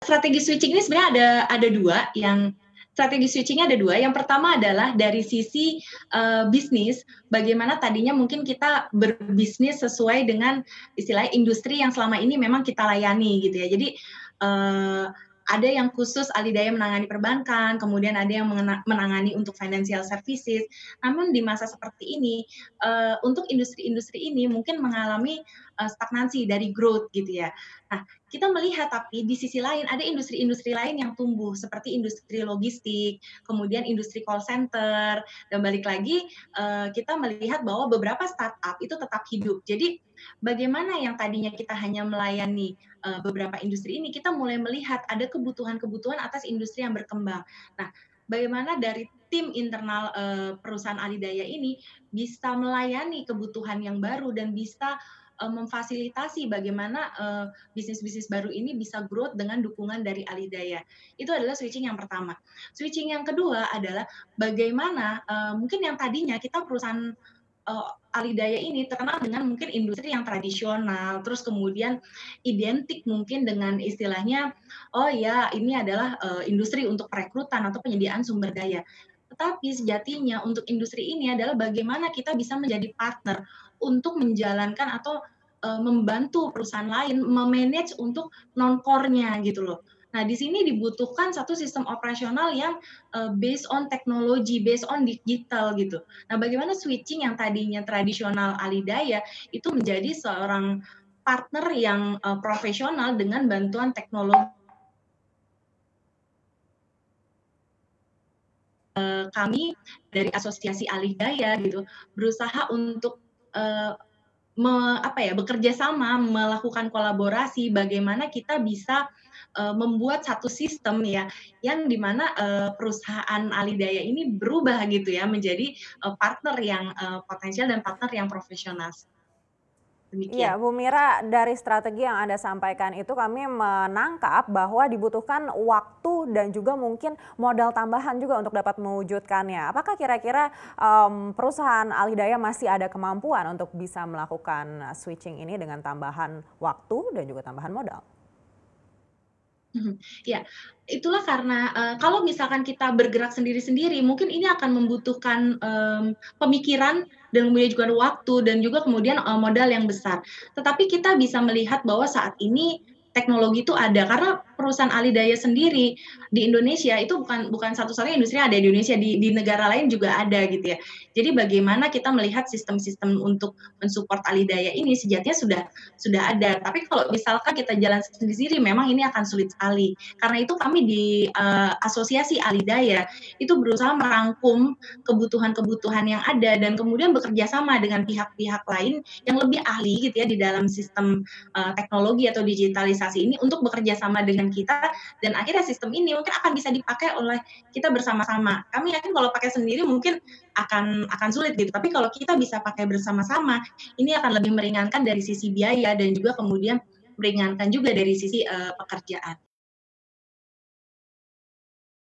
strategi switching ini sebenarnya ada dua. Yang strategi switchingnya ada dua. Yang pertama adalah dari sisi bisnis, bagaimana tadinya mungkin kita berbisnis sesuai dengan istilah industri yang selama ini memang kita layani gitu ya. Jadi ada yang khusus alidaya menangani perbankan, kemudian ada yang menangani untuk financial services. Namun di masa seperti ini, untuk industri-industri ini mungkin mengalami stagnansi dari growth gitu ya. Nah, kita melihat tapi di sisi lain ada industri-industri lain yang tumbuh seperti industri logistik, kemudian industri call center, dan balik lagi kita melihat bahwa beberapa startup itu tetap hidup. Jadi bagaimana yang tadinya kita hanya melayani beberapa industri ini, kita mulai melihat ada kebutuhan-kebutuhan atas industri yang berkembang. Nah, bagaimana dari tim internal perusahaan alidaya ini bisa melayani kebutuhan yang baru dan bisa memfasilitasi bagaimana bisnis-bisnis baru ini bisa growth dengan dukungan dari alidaya. Itu adalah switching yang pertama. Switching yang kedua adalah bagaimana mungkin yang tadinya kita perusahaan alidaya ini terkenal dengan mungkin industri yang tradisional, terus kemudian identik mungkin dengan istilahnya, oh ya ini adalah industri untuk perekrutan atau penyediaan sumber daya. Tetapi sejatinya untuk industri ini adalah bagaimana kita bisa menjadi partner untuk menjalankan atau membantu perusahaan lain memanage untuk non-core-nya gitu loh. Nah, di sini dibutuhkan satu sistem operasional yang based on teknologi, based on digital gitu. Nah, bagaimana switching yang tadinya tradisional alidaya itu menjadi seorang partner yang profesional dengan bantuan teknologi. Kami dari Asosiasi Alidaya gitu berusaha untuk bekerja sama, melakukan kolaborasi, bagaimana kita bisa membuat satu sistem ya, yang dimana perusahaan alidaya ini berubah gitu ya menjadi partner yang potensial dan partner yang profesional. Iya, Demikian. Bu Mira, dari strategi yang Anda sampaikan itu kami menangkap bahwa dibutuhkan waktu dan juga mungkin modal tambahan juga untuk dapat mewujudkannya. Apakah kira-kira perusahaan alidaya masih ada kemampuan untuk bisa melakukan switching ini dengan tambahan waktu dan juga tambahan modal? Ya, itulah karena kalau misalkan kita bergerak sendiri-sendiri, mungkin ini akan membutuhkan pemikiran dan kemudian juga waktu dan juga kemudian modal yang besar. Tetapi kita bisa melihat bahwa saat ini teknologi itu ada karena perusahaan alidaya sendiri di Indonesia itu bukan satu-satunya industri yang ada di Indonesia, di negara lain juga ada gitu ya. Jadi bagaimana kita melihat sistem-sistem untuk mensupport alidaya ini sejatinya sudah ada. Tapi kalau misalkan kita jalan sendiri, memang ini akan sulit sekali. Karena itu kami di Asosiasi Alidaya itu berusaha merangkum kebutuhan-kebutuhan yang ada dan kemudian bekerja sama dengan pihak-pihak lain yang lebih ahli gitu ya di dalam sistem teknologi atau digitalisasi ini untuk bekerja sama dengan kita dan akhirnya sistem ini mungkin akan bisa dipakai oleh kita bersama-sama. Kami yakin kalau pakai sendiri mungkin akan sulit gitu. Tapi kalau kita bisa pakai bersama-sama, ini akan lebih meringankan dari sisi biaya dan juga kemudian meringankan juga dari sisi pekerjaan.